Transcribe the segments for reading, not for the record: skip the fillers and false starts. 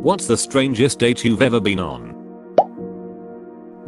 What's the strangest date you've ever been on?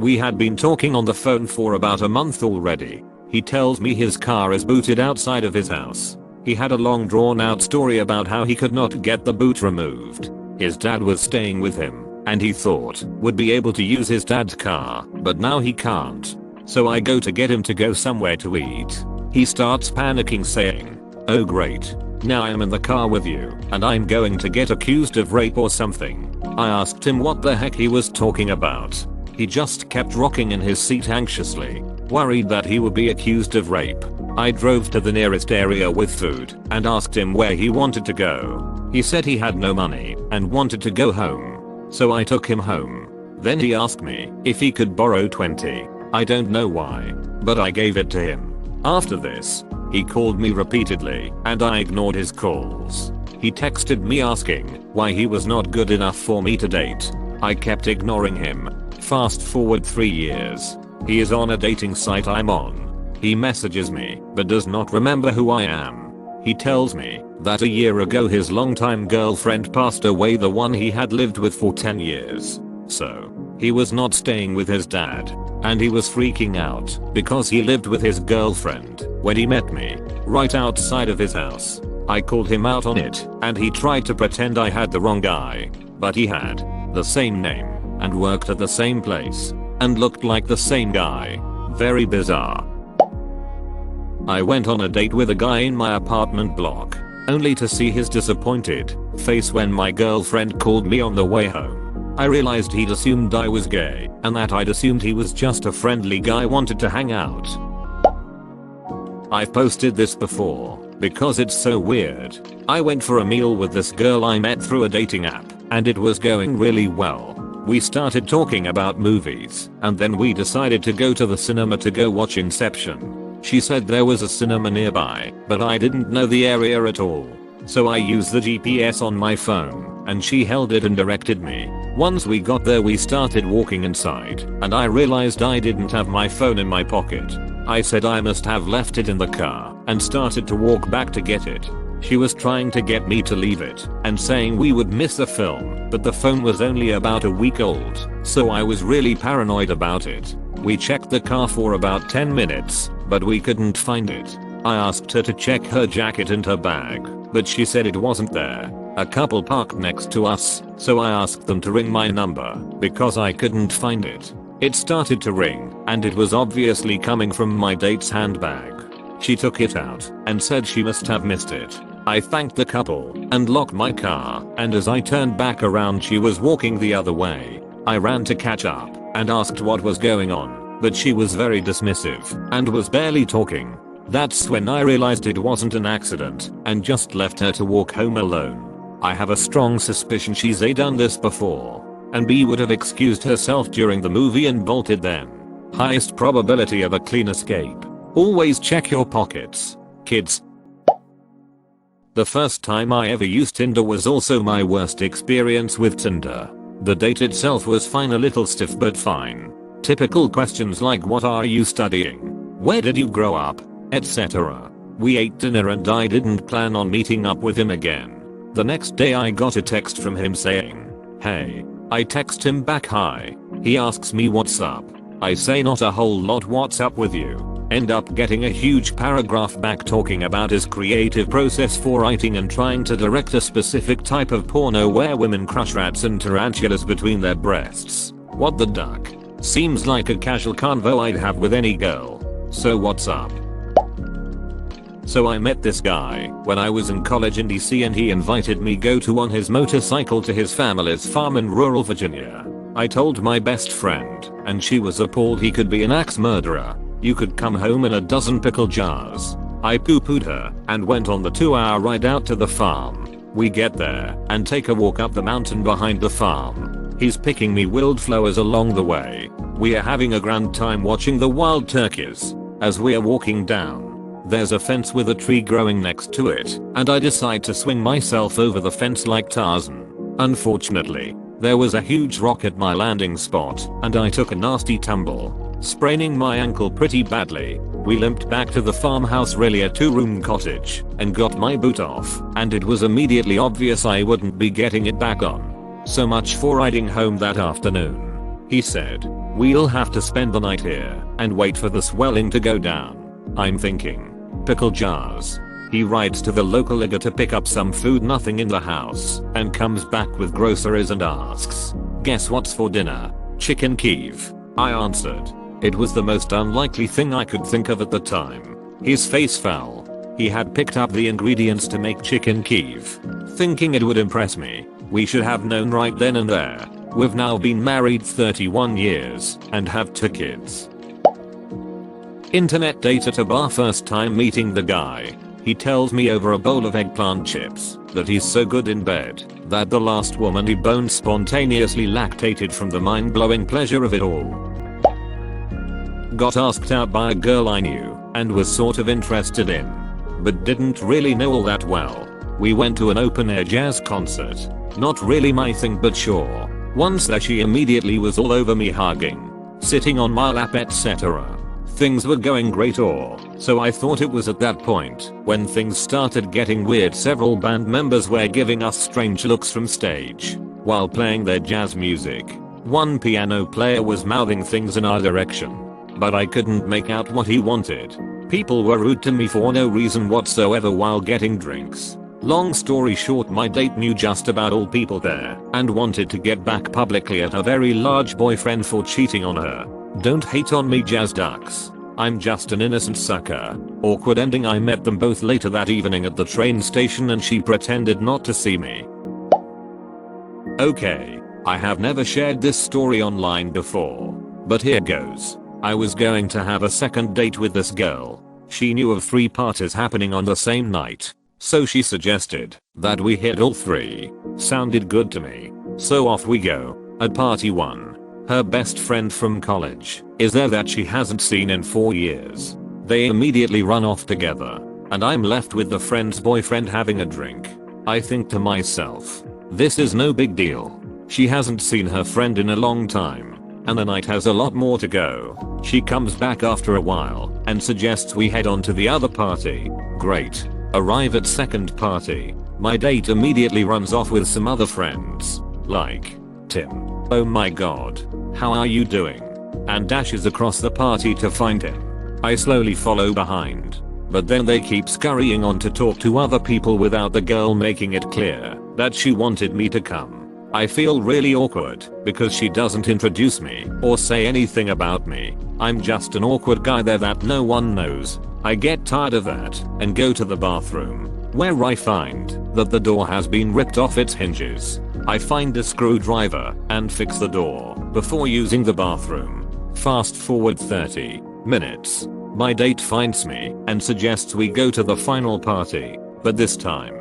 We had been talking on the phone for about a month already. He tells me his car is booted outside of his house. He had a long drawn out story about how he could not get the boot removed. His dad was staying with him and he thought would be able to use his dad's car, but now he can't. So I go to get him to go somewhere to eat. He starts panicking saying, "Oh great. Now I'm in the car with you and I'm going to get accused of rape or something." I asked him what the heck he was talking about. He just kept rocking in his seat anxiously, worried that he would be accused of rape. I drove to the nearest area with food and asked him where he wanted to go. He said he had no money and wanted to go home. So I took him home. Then he asked me if he could borrow 20. I don't know why, but I gave it to him. After this, he called me repeatedly and I ignored his calls. He texted me asking why he was not good enough for me to date. I kept ignoring him. Fast forward 3 years. He is on a dating site I'm on. He messages me but does not remember who I am. He tells me that a year ago his longtime girlfriend passed away, the one he had lived with for 10 years. So, he was not staying with his dad. And he was freaking out because he lived with his girlfriend when he met me right outside of his house. I called him out on it and he tried to pretend I had the wrong guy, but he had the same name and worked at the same place and looked like the same guy. Very bizarre. I went on a date with a guy in my apartment block only to see his disappointed face when my girlfriend called me on the way home. I realized he'd assumed I was gay and that I'd assumed he was just a friendly guy wanted to hang out. I've posted this before because it's so weird. I went for a meal with this girl I met through a dating app and it was going really well. We started talking about movies and then we decided to go to the cinema to go watch Inception. She said there was a cinema nearby, but I didn't know the area at all. So I used the GPS on my phone and she held it and directed me. Once we got there we started walking inside and I realized I didn't have my phone in my pocket. I said I must have left it in the car and started to walk back to get it. She was trying to get me to leave it and saying we would miss the film, but the phone was only about a week old, so I was really paranoid about it. We checked the car for about 10 minutes, but we couldn't find it. I asked her to check her jacket and her bag, but she said it wasn't there. A couple parked next to us, so I asked them to ring my number because I couldn't find it. It started to ring and it was obviously coming from my date's handbag. She took it out and said she must have missed it. I thanked the couple and locked my car, and as I turned back around she was walking the other way. I ran to catch up and asked what was going on, but she was very dismissive and was barely talking. That's when I realized it wasn't an accident and just left her to walk home alone. I have a strong suspicion she's A, done this before, and B, would have excused herself during the movie and bolted then. Highest probability of a clean escape. Always check your pockets, kids. The first time I ever used Tinder was also my worst experience with Tinder. The date itself was fine, a little stiff but fine. Typical questions like what are you studying? Where did you grow up? Etc. We ate dinner and I didn't plan on meeting up with him again. The next day I got a text from him saying, "Hey." I text him back, "Hi." He asks me what's up. I say not a whole lot, what's up with you? End up getting a huge paragraph back talking about his creative process for writing and trying to direct a specific type of porno where women crush rats and tarantulas between their breasts. What the duck? Seems like a casual convo I'd have with any girl. So what's up? So I met this guy when I was in college in DC and he invited me go to on his motorcycle to his family's farm in rural Virginia. I told my best friend and she was appalled he could be an axe murderer. You could come home in a dozen pickle jars. I poo-pooed her and went on the 2-hour ride out to the farm. We get there and take a walk up the mountain behind the farm. He's picking me wildflowers along the way. We are having a grand time watching the wild turkeys. As we are walking down, there's a fence with a tree growing next to it, and I decide to swing myself over the fence like Tarzan. Unfortunately, there was a huge rock at my landing spot, and I took a nasty tumble, spraining my ankle pretty badly. We limped back to the farmhouse, really a 2-room cottage, and got my boot off, and it was immediately obvious I wouldn't be getting it back on. So much for riding home that afternoon. He said, we'll have to spend the night here and wait for the swelling to go down. I'm thinking, pickle jars. He rides to the local Liga to pick up some food, nothing in the house, and comes back with groceries and asks, guess what's for dinner? Chicken Kiev. I answered. It was the most unlikely thing I could think of at the time. His face fell. He had picked up the ingredients to make chicken Kiev, thinking it would impress me. We should have known right then and there. We've now been married 31 years and have 2 kids. Internet date at a bar, first time meeting the guy. He tells me over a bowl of eggplant chips that he's so good in bed that the last woman he boned spontaneously lactated from the mind-blowing pleasure of it all. Got asked out by a girl I knew and was sort of interested in, but didn't really know all that well. We went to an open-air jazz concert. Not really my thing, but sure. Once there, she immediately was all over me, hugging, sitting on my lap, etc. Things were going great, so I thought it was at that point when things started getting weird. Several band members were giving us strange looks from stage while playing their jazz music. One piano player was mouthing things in our direction, but I couldn't make out what he wanted. People were rude to me for no reason whatsoever while getting drinks. Long story short, my date knew just about all people there and wanted to get back publicly at her very large boyfriend for cheating on her. Don't hate on me, jazz ducks. I'm just an innocent sucker. Awkward ending. I met them both later that evening at the train station and she pretended not to see me. Okay, I have never shared this story online before, but here goes. I was going to have a second date with this girl. She knew of 3 parties happening on the same night, so she suggested that we hit all 3. Sounded good to me. So off we go. At party 1, her best friend from college is there that she hasn't seen in 4 years. They immediately run off together, and I'm left with the friend's boyfriend having a drink. I think to myself, this is no big deal. She hasn't seen her friend in a long time, and the night has a lot more to go. She comes back after a while and suggests we head on to the other party. Great. Arrive at second party. My date immediately runs off with some other friends, like Tim. Oh my god. How are you doing? And dashes across the party to find him. I slowly follow behind, but then they keep scurrying on to talk to other people without the girl making it clear that she wanted me to come. I feel really awkward because she doesn't introduce me or say anything about me. I'm just an awkward guy there that no one knows. I get tired of that and go to the bathroom, where I find that the door has been ripped off its hinges. I find a screwdriver and fix the door before using the bathroom. Fast forward 30 minutes. My date finds me and suggests we go to the final party, but this time,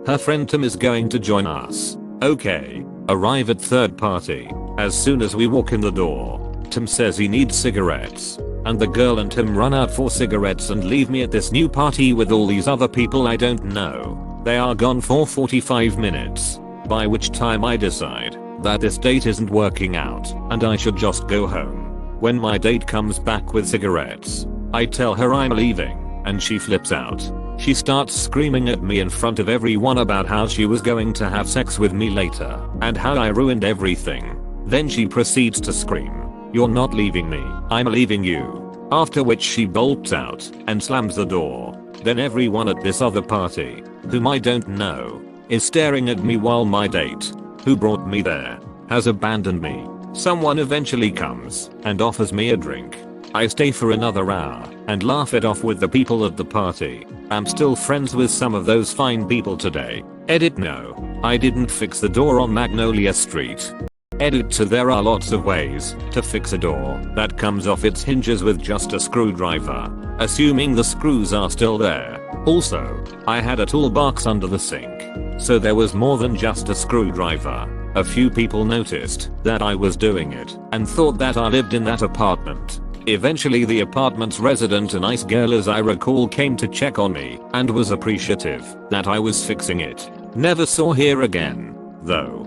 her friend Tim is going to join us. Okay. Arrive at third party. As soon as we walk in the door, Tim says he needs cigarettes, and the girl and Tim run out for cigarettes and leave me at this new party with all these other people I don't know. They are gone for 45 minutes, by which time I decide that this date isn't working out and I should just go home. When my date comes back with cigarettes, I tell her I'm leaving, and she flips out. She starts screaming at me in front of everyone about how she was going to have sex with me later and how I ruined everything. Then she proceeds to scream, "You're not leaving me, I'm leaving you." After which she bolts out and slams the door. Then everyone at this other party, whom I don't know, is staring at me while my date, who brought me there, has abandoned me. Someone eventually comes and offers me a drink. I stay for another hour and laugh it off with the people at the party. I'm still friends with some of those fine people today. Edit: no, I didn't fix the door on Magnolia Street. Edit: so there are lots of ways to fix a door that comes off its hinges with just a screwdriver, assuming the screws are still there. Also, I had a toolbox under the sink, so there was more than just a screwdriver. A few people noticed that I was doing it and thought that I lived in that apartment. Eventually the apartment's resident, a nice girl as I recall, came to check on me and was appreciative that I was fixing it. Never saw her again, though.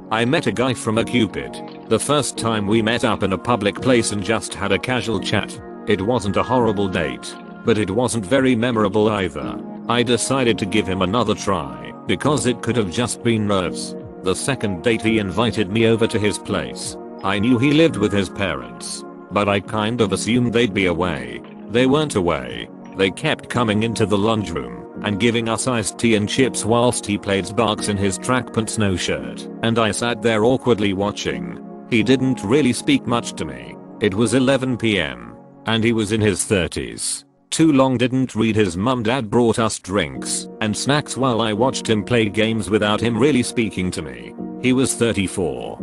I met a guy from a Cupid. The first time we met up in a public place and just had a casual chat. It wasn't a horrible date, but it wasn't very memorable either. I decided to give him another try because it could have just been nerves. The second date he invited me over to his place. I knew he lived with his parents, but I kind of assumed they'd be away. They weren't away. They kept coming into the lunchroom and giving us iced tea and chips whilst he played Sparks in his track pants no shirt, and I sat there awkwardly watching. He didn't really speak much to me. It was 11 PM, and he was in his 30s. Too long didn't read. His dad brought us drinks and snacks while I watched him play games without him really speaking to me. He was 34.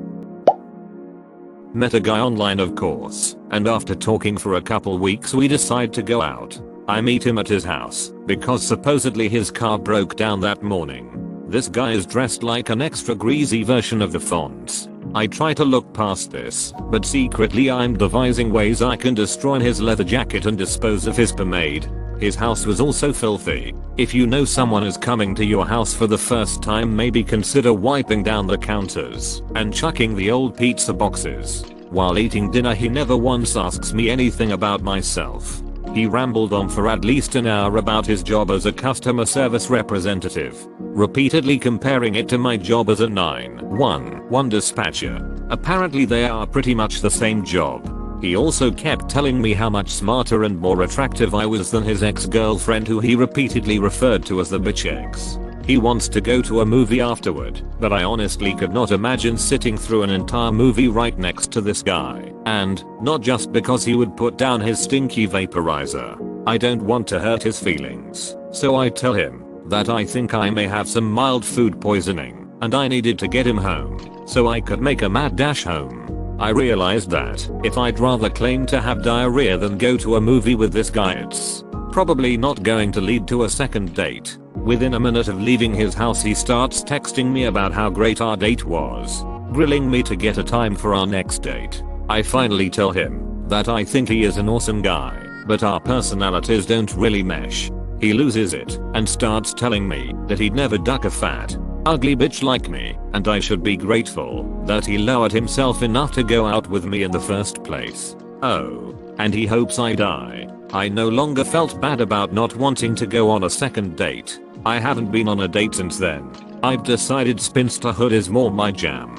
Met a guy online of course, and after talking for a couple weeks we decide to go out. I meet him at his house because supposedly his car broke down that morning. This guy is dressed like an extra greasy version of the Fonz. I try to look past this, but secretly I'm devising ways I can destroy his leather jacket and dispose of his pomade. His house was also filthy. If you know someone is coming to your house for the first time, maybe consider wiping down the counters and chucking the old pizza boxes. While eating dinner he never once asks me anything about myself. He rambled on for at least an hour about his job as a customer service representative, repeatedly comparing it to my job as a 911 dispatcher. Apparently they are pretty much the same job. He also kept telling me how much smarter and more attractive I was than his ex-girlfriend, who he repeatedly referred to as the bitch ex. He wants to go to a movie afterward, but I honestly could not imagine sitting through an entire movie right next to this guy. And, not just because he would put down his stinky vaporizer. I don't want to hurt his feelings, so I tell him that I think I may have some mild food poisoning, and I needed to get him home, so I could make a mad dash home. I realized that if I'd rather claim to have diarrhea than go to a movie with this guy, it's probably not going to lead to a second date. Within a minute of leaving his house he starts texting me about how great our date was, grilling me to get a time for our next date. I finally tell him that I think he is an awesome guy, but our personalities don't really mesh. He loses it and starts telling me that he'd never duck a fat, ugly bitch like me, and I should be grateful that he lowered himself enough to go out with me in the first place. Oh, and he hopes I die. I no longer felt bad about not wanting to go on a second date. I haven't been on a date since then. I've decided spinsterhood is more my jam.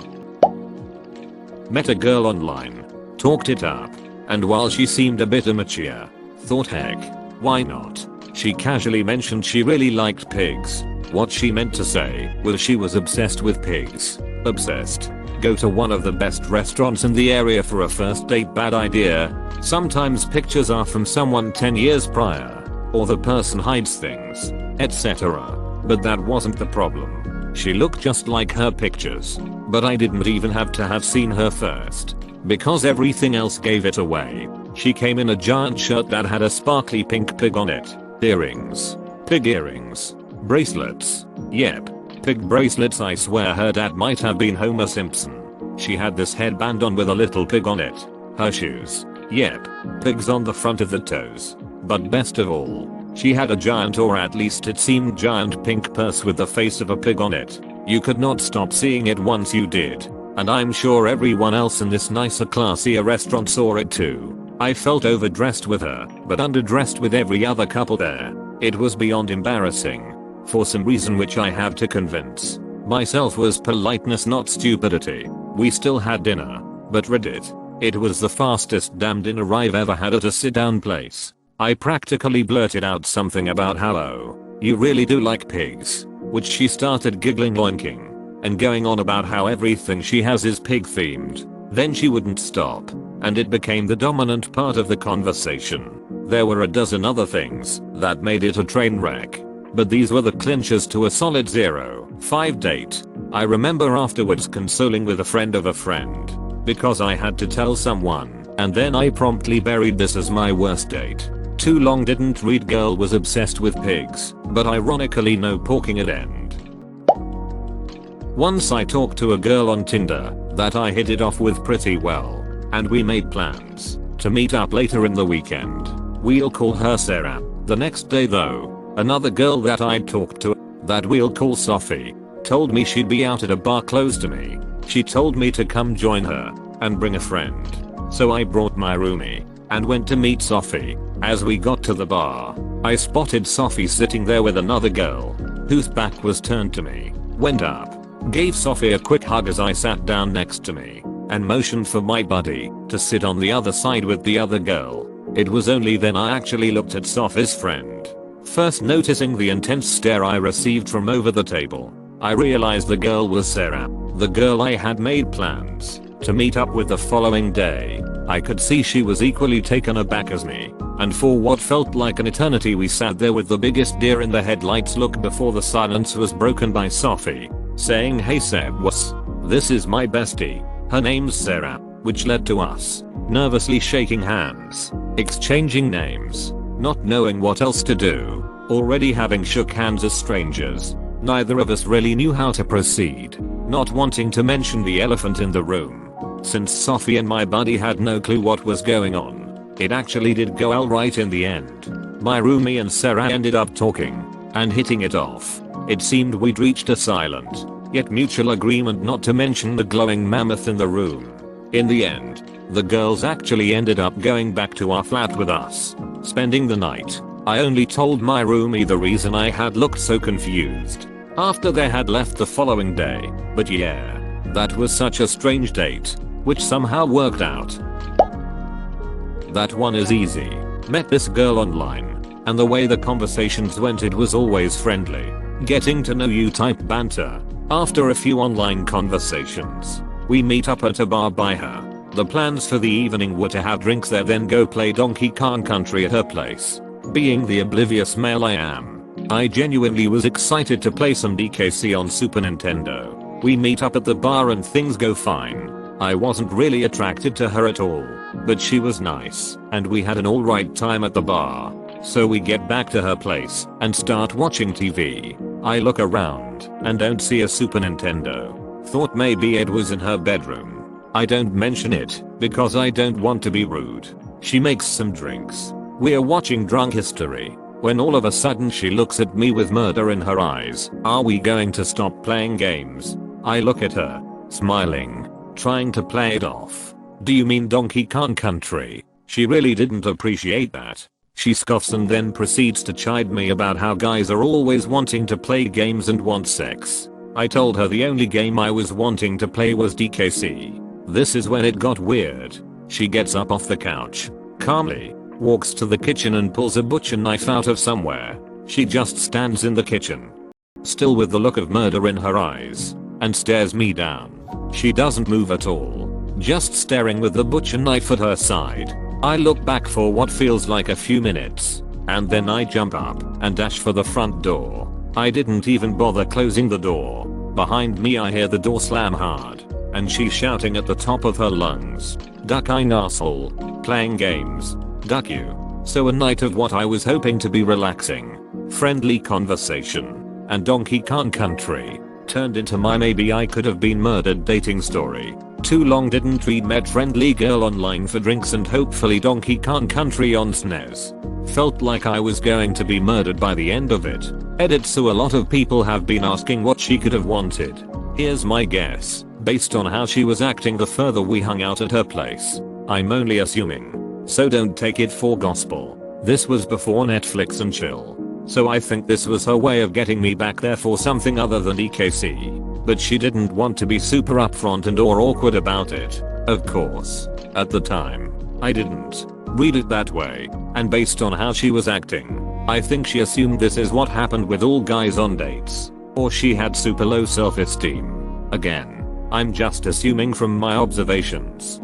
Met a girl online, talked it up, and while she seemed a bit immature, thought heck, why not? She casually mentioned she really liked pigs. What she meant to say was she was obsessed with pigs. Obsessed. Go to one of the best restaurants in the area for a first date? Bad idea. Sometimes pictures are from someone 10 years prior, or the person hides things, etc. But that wasn't the problem. She looked just like her pictures, but I didn't even have to have seen her first, because everything else gave it away. She came in a giant shirt that had a sparkly pink pig on it, earrings, pig earrings, bracelets, yep, pig bracelets. I swear her dad might have been Homer Simpson. She had this headband on with a little pig on it. Her shoes, yep, pigs on the front of the toes. But best of all, she had a giant, or at least it seemed giant, pink purse with the face of a pig on it. You could not stop seeing it once you did. And I'm sure everyone else in this nicer, classier restaurant saw it too. I felt overdressed with her, but underdressed with every other couple there. It was beyond embarrassing. For some reason which I have to convince myself was politeness, not stupidity. We still had dinner, but Reddit. It was the fastest damn dinner I've ever had at a sit-down place. I practically blurted out something about how, oh, you really do like pigs, which she started giggling, oinking, and going on about how everything she has is pig themed. Then she wouldn't stop, and it became the dominant part of the conversation. There were a dozen other things that made it a train wreck, but these were the clinchers to a solid 0-5 date. I remember afterwards consoling with a friend of a friend, because I had to tell someone, and then I promptly buried this as my worst date. Too long didn't read. Girl was obsessed with pigs, but ironically no porking at end. Once I talked to a girl on Tinder that I hit it off with pretty well, and we made plans to meet up later in the weekend. We'll call her Sarah. The next day though, another girl that I'd talked to, that we'll call Sophie, told me she'd be out at a bar close to me. She told me to come join her and bring a friend. So I brought my roomie and went to meet Sophie. As we got to the bar, I spotted Sophie sitting there with another girl whose back was turned to me. Went up gave Sophie a quick hug as I sat down next to me, and motioned for my buddy to sit on the other side with the other girl. It was only then I actually looked at Sophie's friend. First noticing the intense stare I received from over the table, I realized the girl was Sarah, the girl I had made plans to meet up with the following day. I could see she was equally taken aback as me, and for what felt like an eternity we sat there with the biggest deer in the headlights look before the silence was broken by Sophie saying, "Hey Seb, this is my bestie. Her name's Sarah," which led to us nervously shaking hands, exchanging names, not knowing what else to do, already having shook hands as strangers. Neither of us really knew how to proceed, not wanting to mention the elephant in the room. Since Sophie and my buddy had no clue what was going on, it actually did go alright in the end. My roomie and Sarah ended up talking and hitting it off. It seemed we'd reached a silent, yet mutual agreement not to mention the glowing mammoth in the room. In the end, the girls actually ended up going back to our flat with us, spending the night. I only told my roomie the reason I had looked so confused after they had left the following day, but yeah, that was such a strange date, which somehow worked out. That one is easy. Met this girl online, and the way the conversations went, it was always friendly, getting to know you type banter. After a few online conversations, we meet up at a bar by her. The plans for the evening were to have drinks there, then go play Donkey Kong Country at her place. Being the oblivious male I am, I genuinely was excited to play some DKC on Super Nintendo. We meet up at the bar and things go fine. I wasn't really attracted to her at all, but she was nice, and we had an alright time at the bar. So we get back to her place and start watching TV. I look around and don't see a Super Nintendo. Thought maybe it was in her bedroom. I don't mention it because I don't want to be rude. She makes some drinks. We're watching Drunk History when all of a sudden she looks at me with murder in her eyes. "Are we going to stop playing games?" I look at her, smiling, trying to play it off. "Do you mean Donkey Kong Country?" She really didn't appreciate that. She scoffs and then proceeds to chide me about how guys are always wanting to play games and want sex. I told her the only game I was wanting to play was DKC. This is when it got weird. She gets up off the couch, calmly, walks to the kitchen and pulls a butcher knife out of somewhere. She just stands in the kitchen, still with the look of murder in her eyes, and stares me down. She doesn't move at all, just staring with the butcher knife at her side. I look back for what feels like a few minutes, and then I jump up and dash for the front door. I didn't even bother closing the door. Behind me I hear the door slam hard, and she's shouting at the top of her lungs, "Duck-eyed asshole, playing games, duck you." So a night of what I was hoping to be relaxing, friendly conversation, and Donkey Kong Country turned into my maybe I could have been murdered dating story. Too long didn't read met friendly girl online for drinks and hopefully Donkey Kong Country on SNES. Felt like I was going to be murdered by the end of it. Edit. So a lot of people have been asking what she could have wanted. Here's my guess, based on how she was acting the further we hung out at her place. I'm only assuming, so don't take it for gospel. This was before Netflix and chill, so I think this was her way of getting me back there for something other than DKC. But she didn't want to be super upfront and or awkward about it. Of course, at the time, I didn't read it that way, and based on how she was acting, I think she assumed this is what happened with all guys on dates, or she had super low self-esteem. Again, I'm just assuming from my observations.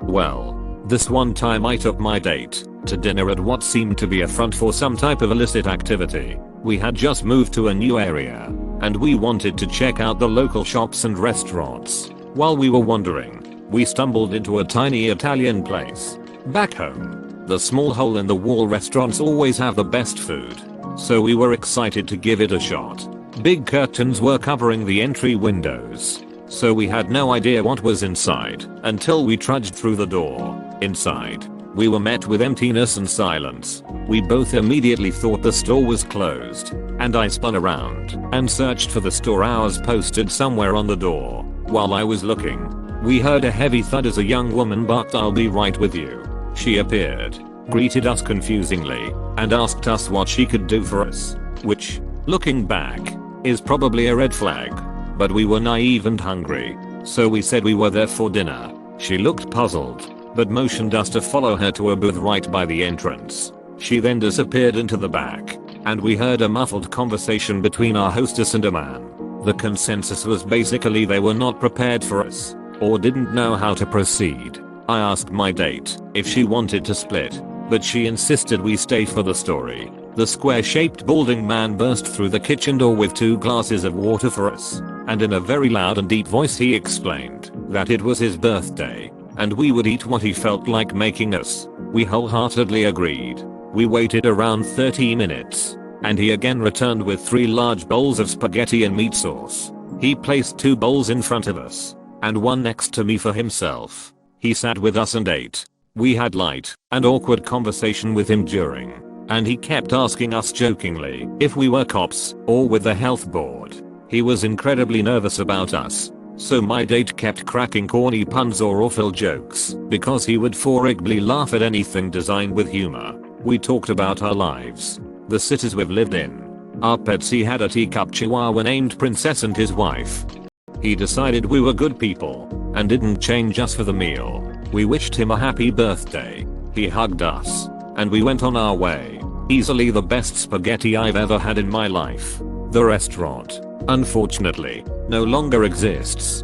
Well, this one time I took my date to dinner at what seemed to be a front for some type of illicit activity. We had just moved to a new area, and we wanted to check out the local shops and restaurants. While we were wandering, we stumbled into a tiny Italian place. Back home, the small hole-in-the-wall restaurants always have the best food, so we were excited to give it a shot. Big curtains were covering the entry windows, so we had no idea what was inside until we trudged through the door. Inside, we were met with emptiness and silence. We both immediately thought the store was closed, and I spun around and searched for the store hours posted somewhere on the door. While I was looking, we heard a heavy thud as a young woman barked, "I'll be right with you." She appeared, greeted us confusingly, and asked us what she could do for us, which, looking back, is probably a red flag. But we were naive and hungry, so we said we were there for dinner. She looked puzzled, but motioned us to follow her to a booth right by the entrance. She then disappeared into the back, and we heard a muffled conversation between our hostess and a man. The consensus was basically they were not prepared for us, or didn't know how to proceed. I asked my date if she wanted to split, but she insisted we stay for the story. The square-shaped balding man burst through the kitchen door with 2 glasses of water for us, and in a very loud and deep voice he explained that it was his birthday, and we would eat what he felt like making us. We wholeheartedly agreed. We waited around 30 minutes, and he again returned with 3 large bowls of spaghetti and meat sauce. He placed 2 bowls in front of us, and 1 next to me for himself. He sat with us and ate. We had light and awkward conversation with him during, and he kept asking us jokingly if we were cops or with the health board. He was incredibly nervous about us, so my date kept cracking corny puns or awful jokes because he would forigibly laugh at anything designed with humor. We talked about our lives, the cities we've lived in, our pets. He had a teacup chihuahua named Princess and his wife. He decided we were good people and didn't change us for the meal. We wished him a happy birthday. He hugged us, and we went on our way. Easily the best spaghetti I've ever had in my life. The restaurant, unfortunately, no longer exists.